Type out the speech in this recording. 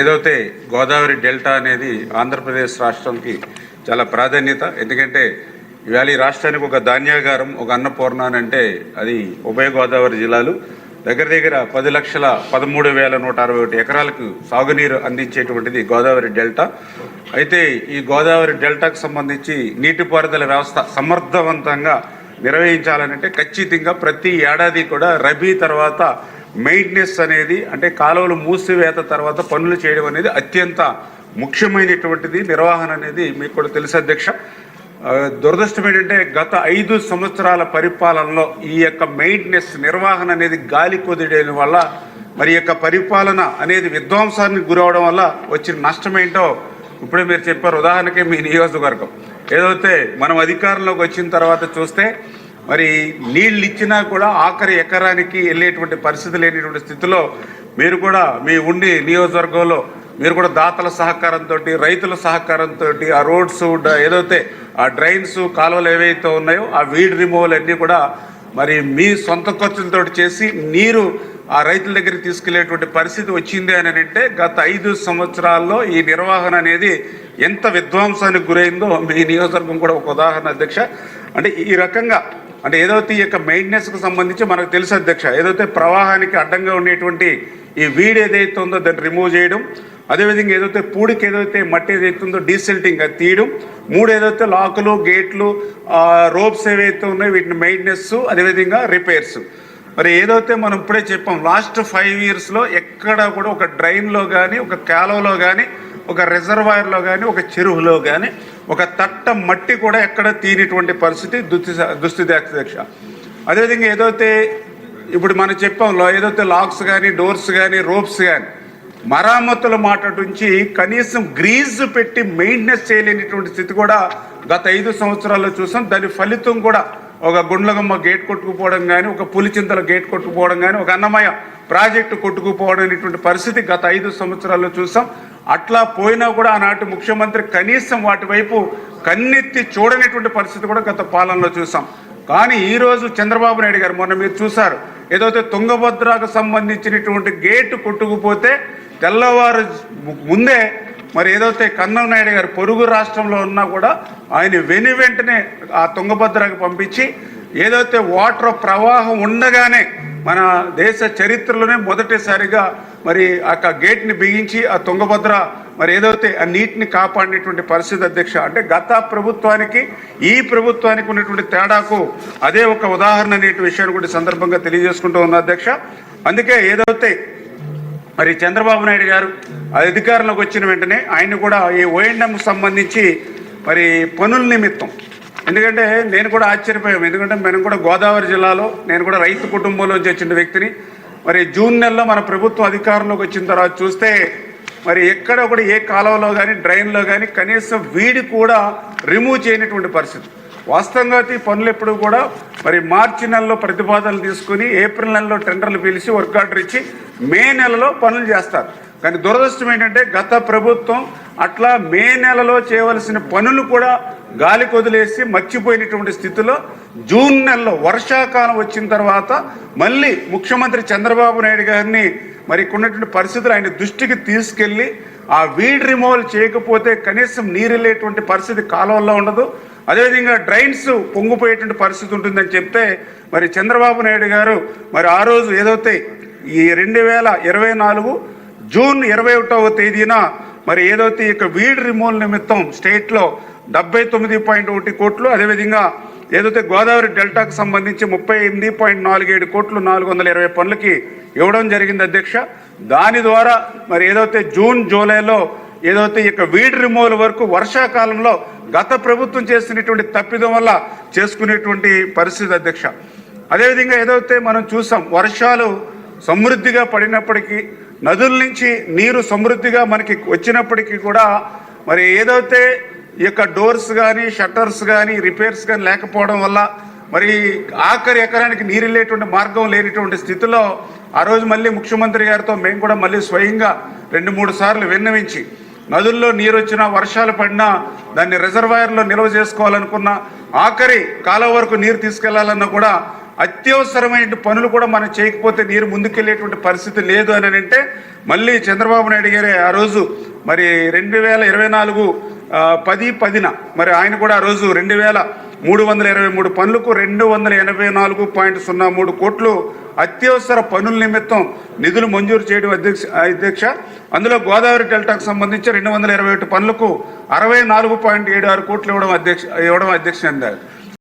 ఏదైతే గోదావరి డెల్టా అనేది ఆంధ్రప్రదేశ్ రాష్ట్రానికి చాలా ప్రాధాన్యత. ఎందుకంటే ఇవాళ ఈ రాష్ట్రానికి ఒక ధాన్యాగారం, ఒక అన్నపూర్ణ అని అంటే అది ఉభయ గోదావరి జిల్లాలు. దగ్గర దగ్గర 10,13,161 ఎకరాలకు సాగునీరు అందించేటువంటిది గోదావరి డెల్టా. అయితే ఈ గోదావరి డెల్టాకు సంబంధించి నీటిపారుదల వ్యవస్థ సమర్థవంతంగా నిర్వహించాలంటే ఖచ్చితంగా ప్రతి ఏడాది కూడా రబీ తర్వాత మెయింటెనెన్స్ అనేది, అంటే కాలువలు మూసివేత తర్వాత పనులు చేయడం అనేది అత్యంత ముఖ్యమైనటువంటిది. నిర్వహణ అనేది మీకు కూడా తెలుసు అధ్యక్ష. దురదృష్టం ఏంటంటే గత 5 సంవత్సరాల పరిపాలనలో ఈ యొక్క మెయింటెనెన్స్ నిర్వహణ అనేది గాలి కొదిడేయడం వల్ల మరి యొక్క పరిపాలన అనేది విధ్వంసానికి గురవడం వల్ల వచ్చిన నష్టం ఏంటో ఇప్పుడే మీరు చెప్పారు. ఉదాహరణకి మీ నియోజకవర్గం ఏదైతే మనం అధికారంలోకి వచ్చిన తర్వాత చూస్తే మరి నీళ్ళు ఇచ్చినా కూడా ఆఖరి ఎకరానికి వెళ్ళేటువంటి పరిస్థితి లేనిటువంటి స్థితిలో మీరు కూడా మీ ఉండి నియోజకవర్గంలో మీరు కూడా దాతల సహకారంతో, రైతుల సహకారంతో ఆ రోడ్స్ ఏదైతే ఆ డ్రైన్స్ కాలువలు ఏవైతే ఉన్నాయో ఆ వీడ్ రిమూవల్ అన్నీ కూడా మరి మీ సొంత ఖర్చులతో చేసి నీరు ఆ రైతుల దగ్గరికి తీసుకెళ్లేటువంటి పరిస్థితి వచ్చింది అని అంటే గత 5 సంవత్సరాల్లో ఈ నిర్వహణ అనేది ఎంత విధ్వంసానికి గురైందో మీ నియోజకవర్గం కూడా ఒక ఉదాహరణ అధ్యక్ష. అంటే ఈ రకంగా అంటే ఏదైతే ఈ యొక్క మెయింటెనెన్స్కి సంబంధించి మనకు తెలుసు అధ్యక్ష, ఏదైతే ప్రవాహానికి అడ్డంగా ఉండేటువంటి ఈ వీడ్ ఏదైతే ఉందో దాన్ని రిమూవ్ చేయడం, అదేవిధంగా ఏదైతే పూడికి ఏదైతే మట్టి ఏదైతే ఉందో డీసిల్టింగ్ అది తీయడం, 3 ఏదైతే లాకులు, గేట్లు, రోప్స్ ఏవైతే ఉన్నాయో వీటిని మెయింటెనెన్స్, అదేవిధంగా రిపేర్స్. మరి ఏదైతే మనం ఇప్పుడే చెప్పాం లాస్ట్ 5 ఇయర్స్లో ఎక్కడ కూడా ఒక డ్రైన్లో కానీ, ఒక కాలువలో కానీ, ఒక రిజర్వాయర్లో కానీ, ఒక చెరువులో కానీ ఒక తట్ట మట్టి కూడా ఎక్కడ తీనిటువంటి పరిస్థితి దుస్థితి అధ్యక్ష. అదేవిధంగా ఏదైతే ఇప్పుడు మనం చెప్పాంలో ఏదైతే లాక్స్ కానీ, డోర్స్ కానీ, రోప్స్ కానీ మరామతుల మాట నుంచి కనీసం గ్రీజ్ పెట్టి మెయింటెనెన్స్ చేయలేనిటువంటి స్థితి కూడా గత 5 సంవత్సరాల్లో చూసాం. దాని ఫలితం కూడా ఒక గుండ్లగమ్మ గేట్ కొట్టుకుపోవడం కానీ, ఒక పులిచింతల గేట్ కొట్టుకుపోవడం కానీ, ఒక అన్నమయ్య ప్రాజెక్టు కొట్టుకుపోవడం అనేటువంటి పరిస్థితి గత 5 సంవత్సరాల్లో చూసాం. అట్లా పోయినా కూడా ఆనాటి ముఖ్యమంత్రి కనీసం వాటి వైపు కన్నెత్తి చూడనేటువంటి పరిస్థితి కూడా గత పాలనలో చూసాం. కానీ ఈరోజు చంద్రబాబు నాయుడు గారు మొన్న మీరు చూశారు, ఏదైతే తుంగభద్రకు సంబంధించినటువంటి గేటు కొట్టుకుపోతే తెల్లవారు ముందే మరి ఏదైతే కన్నం నాయుడు గారు పొరుగు రాష్ట్రంలో ఉన్నా కూడా ఆయన వెంటనే ఆ తుంగభద్రకు పంపించి ఏదైతే వాటర్ ప్రవాహం ఉండగానే మన దేశ చరిత్రలోనే మొదటిసారిగా మరి ఆ గేట్ని బిగించి ఆ తుంగభద్ర మరి ఏదైతే ఆ నీటిని కాపాడినటువంటి పరిస్థితి అధ్యక్ష. అంటే గత ప్రభుత్వానికి ఈ ప్రభుత్వానికి ఉన్నటువంటి తేడాకు అదే ఒక ఉదాహరణ అనే విషయాన్ని కూడా సందర్భంగా తెలియజేసుకుంటూ ఉన్న అధ్యక్ష. అందుకే ఏదైతే మరి చంద్రబాబు నాయుడు గారు అధికారంలోకి వచ్చిన వెంటనే ఆయన కూడా ఈ ఓఎండ్ఎం సంబంధించి మరి పనుల నిమిత్తం, ఎందుకంటే నేను కూడా ఆశ్చర్యపోయాము, ఎందుకంటే మనం కూడా గోదావరి జిల్లాలో నేను కూడా రైతు కుటుంబంలోంచి వచ్చిన వ్యక్తిని. మరి జూన్ నెలలో మన ప్రభుత్వం అధికారంలోకి వచ్చిన తర్వాత చూస్తే మరి ఎక్కడ కూడా ఏ కాలువలో కానీ, డ్రైన్లో కానీ కనీసం వీడి కూడా రిమూవ్ చేయనటువంటి పరిస్థితి. వాస్తవంగా ఈ పనులు ఎప్పుడు కూడా మరి మార్చి నెలలో ప్రతిపాదనలు తీసుకుని ఏప్రిల్ నెలలో టెండర్లు పిలిచి వర్క్ ఆర్డర్ ఇచ్చి మే నెలలో పనులు చేస్తారు. కానీ దురదృష్టం ఏంటంటే గత ప్రభుత్వం అట్లా మే నెలలో చేయవలసిన పనులు కూడా గాలి కొదిలేసి మర్చిపోయినటువంటి స్థితిలో జూన్ నెలలో వర్షాకాలం వచ్చిన తర్వాత మళ్ళీ ముఖ్యమంత్రి చంద్రబాబు నాయుడు గారిని మరి ఉన్నటువంటి పరిస్థితులు ఆయన దృష్టికి తీసుకెళ్ళి ఆ వీడ్ రిమూవల్ చేయకపోతే కనీసం నీరు వెళ్ళేటువంటి పరిస్థితి కాలువల్లో ఉండదు, అదేవిధంగా డ్రైన్స్ పొంగిపోయేటువంటి పరిస్థితి ఉంటుందని చెప్తే మరి చంద్రబాబు నాయుడు గారు మరి ఆ రోజు ఏదైతే ఈ 2024 జూన్ 21వ తేదీన మరి ఏదైతే ఇక వీడ్ రిమూవల్ నిమిత్తం స్టేట్లో 79.1 కోట్లు, అదేవిధంగా ఏదైతే గోదావరి డెల్టాకు సంబంధించి 38.47 కోట్లు 420 పనులకి ఇవ్వడం జరిగింది అధ్యక్ష. దాని ద్వారా మరి ఏదైతే జూన్ జూలైలో ఏదైతే ఇక వీడ్ రిమూవల్ వరకు వర్షాకాలంలో గత ప్రభుత్వం చేసినటువంటి తప్పిదం వల్ల చేసుకునేటువంటి పరిస్థితి అధ్యక్ష. అదేవిధంగా ఏదైతే మనం చూసాం వర్షాలు సమృద్ధిగా పడినప్పటికీ, నదుల నుంచి నీరు సమృద్ధిగా మనకి వచ్చినప్పటికీ కూడా మరి ఏదైతే ఈ యొక్క డోర్స్ కానీ, షట్టర్స్ కానీ, రిపేర్స్ కానీ లేకపోవడం వల్ల మరి ఆఖరి ఎకరానికి నీరు వెళ్ళేటువంటి మార్గం లేనిటువంటి స్థితిలో ఆ రోజు మళ్ళీ ముఖ్యమంత్రి గారితో మేము కూడా మళ్ళీ స్వయంగా 2-3 సార్లు విన్నవించి నదుల్లో నీరు వచ్చినా, వర్షాలు పడినా దాన్ని రిజర్వాయర్లో నిల్వ చేసుకోవాలనుకున్నా, ఆఖరి కాలం వరకు నీరు తీసుకెళ్లాలన్నా కూడా అత్యవసరమైన పనులు కూడా మనం చేయకపోతే నీరు ముందుకెళ్ళేటువంటి పరిస్థితి లేదు అని అంటే మళ్ళీ చంద్రబాబు నాయుడు గారే ఆ రోజు మరి 2024 10/10 మరి ఆయన కూడా ఆ రోజు 2323 పనులకు 284.03 కోట్లు అత్యవసర పనుల నిమిత్తం నిధులు మంజూరు చేయడం అధ్యక్ష. అందులో గోదావరి డెల్టాకు సంబంధించి 221 పనులకు 64.76 కోట్లు ఇవ్వడం అధ్యక్ష అందారు.